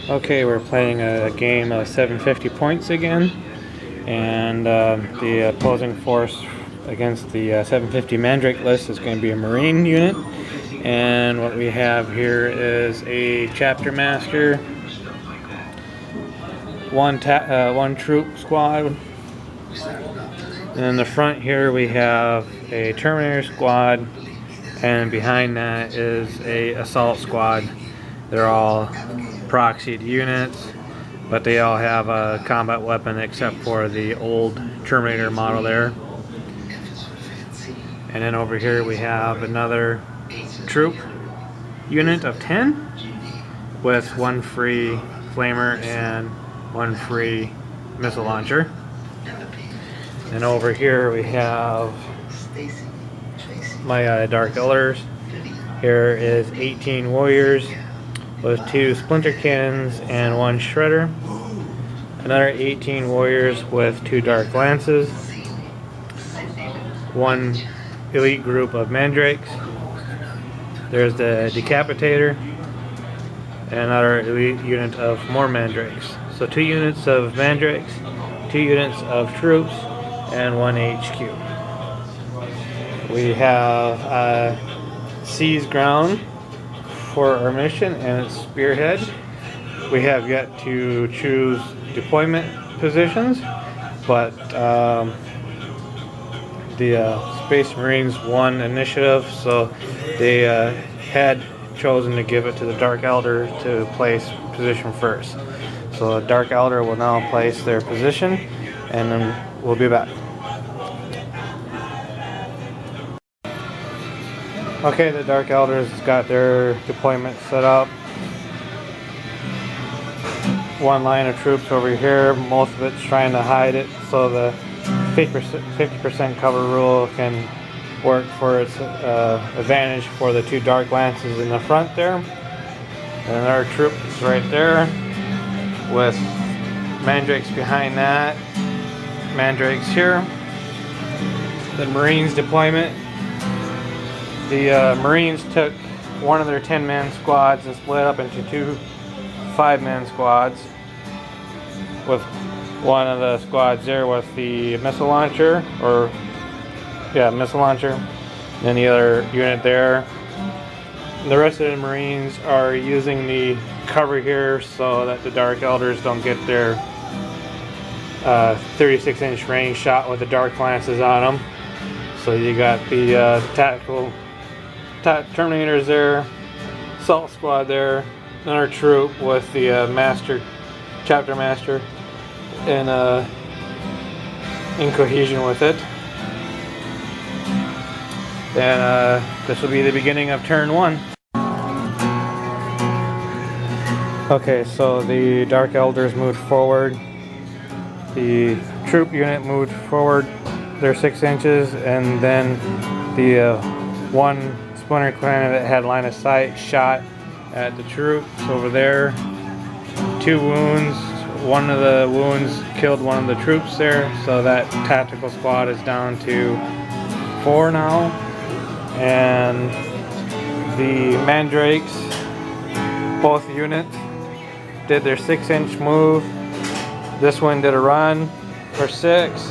Okay, we're playing a game of 750 points again, and the opposing force against the 750 Mandrake list is going to be a Marine unit. And what we have here is a Chapter Master, one troop squad, and in the front here we have a Terminator squad, and behind that is a Assault squad. They're all proxied units, but they all have a combat weapon except for the old Terminator model there. And then over here we have another troop unit of 10 with one free flamer and one free missile launcher. And over here we have my Dark Eldars. Here is 18 warriors with 2 splinter cannons and 1 shredder. Another 18 warriors with 2 dark lances. 1 elite group of mandrakes. There's the decapitator. And another elite unit of more mandrakes. So 2 units of mandrakes, 2 units of troops, and 1 HQ. We have Seize Ground for our mission, and its spearhead. We have yet to choose deployment positions, but the Space Marines won initiative, so they had chosen to give it to the Dark Elder to place position first. So the Dark Elder will now place their position, and then we'll be back. Okay, the Dark Elders got their deployment set up. 1 line of troops over here. Most of it's trying to hide it, so the 50% cover rule can work for its advantage for the 2 Dark Lances in the front there. And our troop is right there with Mandrakes behind that. Mandrakes here. The Marines deployment. The Marines took one of their 10-man squads and split up into 2 5-man squads, with one of the squads there with the missile launcher, missile launcher, and then the other unit there. And the rest of the Marines are using the cover here so that the Dark Elders don't get their 36-inch range shot with the Dark Lances on them. So you got the tactical Terminators there, Assault Squad there, another troop with the Chapter Master in cohesion with it. And this will be the beginning of turn 1. Okay, so the Dark Elders moved forward. The troop unit moved forward their 6 inches, and then the 1 splinter cannon that had line of sight shot at the troops over there. 2 wounds. One of the wounds killed one of the troops there, so that tactical squad is down to 4 now. And the Mandrakes, both units, did their 6-inch move. This one did a run for 6,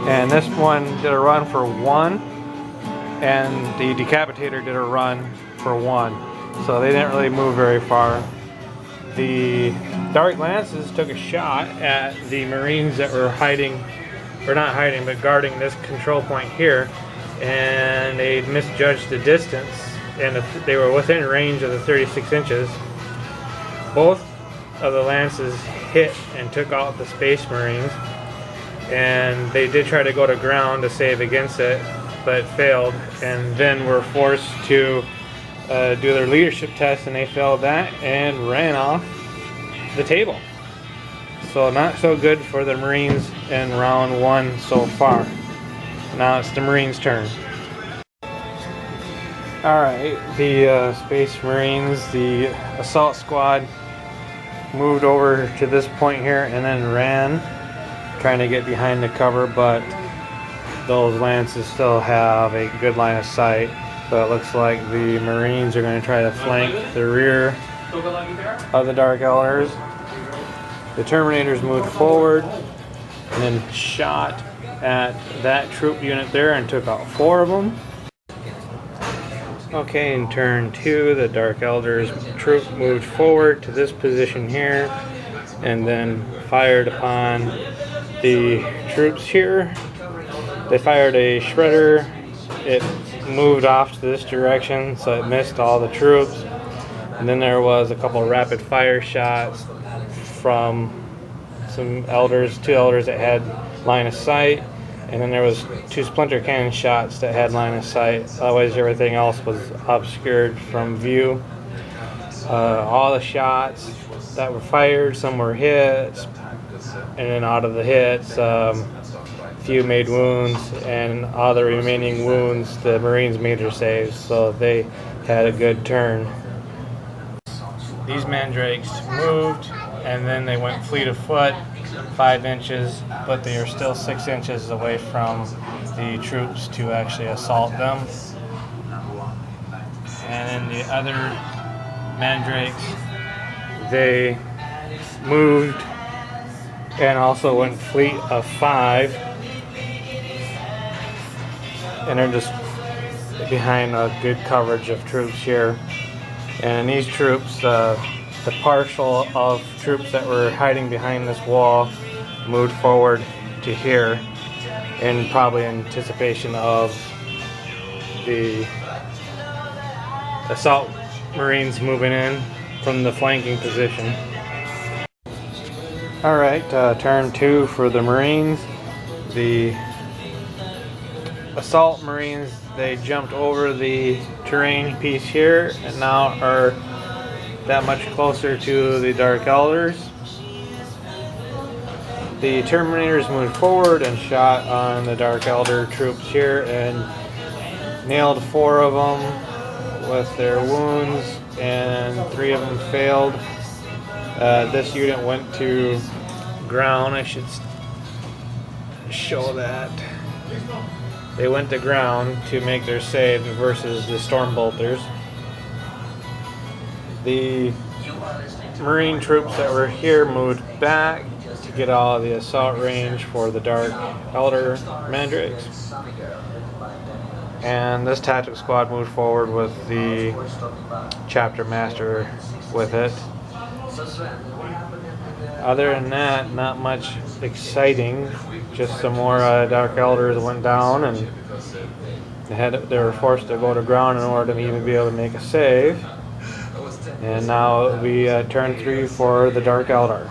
and this one did a run for 1. And the Decapitator did a run for 1, so they didn't really move very far. The Dark Lances took a shot at the Marines that were hiding, or not hiding, but guarding this control point here, and they misjudged the distance, and they were within range of the 36 inches. Both of the Lances hit and took out the Space Marines, and they did try to go to ground to save against it, but failed, and then were forced to do their leadership test, and they failed that and ran off the table. So not so good for the Marines in round 1 so far. Now it's the Marines' turn. Alright, the Space Marines, the Assault Squad, moved over to this point here and then ran, trying to get behind the cover, but those Lances still have a good line of sight. So it looks like the Marines are going to try to flank the rear of the Dark Eldars. The Terminators moved forward and then shot at that troop unit there and took out 4 of them. Okay, in turn 2, the Dark Eldars troop moved forward to this position here and then fired upon the troops here. They fired a shredder. It moved off to this direction, so it missed all the troops. And then there was a couple of rapid fire shots from some elders, 2 elders that had line of sight. And then there was 2 splinter cannon shots that had line of sight. Otherwise, everything else was obscured from view. All the shots that were fired, some were hits, and then out of the hits, few made wounds, and all the remaining wounds, the Marines made their saves, so they had a good turn. These mandrakes moved, and then they went fleet of foot, 5 inches, but they are still 6 inches away from the troops to actually assault them. And then the other mandrakes, they moved and also went fleet of 5, and they're just behind a good coverage of troops here. And these troops, the partial of troops that were hiding behind this wall moved forward to here in probably anticipation of the assault Marines moving in from the flanking position. Alright, turn 2 for the Marines. The assault Marines, they jumped over the terrain piece here and now are that much closer to the Dark Eldars. The Terminators moved forward and shot on the Dark Elder troops here and nailed 4 of them with their wounds, and 3 of them failed. This unit went to ground. I should show that. They went to ground to make their save versus the storm bolters. The Marine troops that were here moved back to get all of the assault range for the Dark Elder mandrakes. And this tactical squad moved forward with the chapter master with it. Other than that, not much exciting. Just some more Dark Elders went down, and they were forced to go to ground in order to even be able to make a save. And now we turn 3 for the Dark Eldar.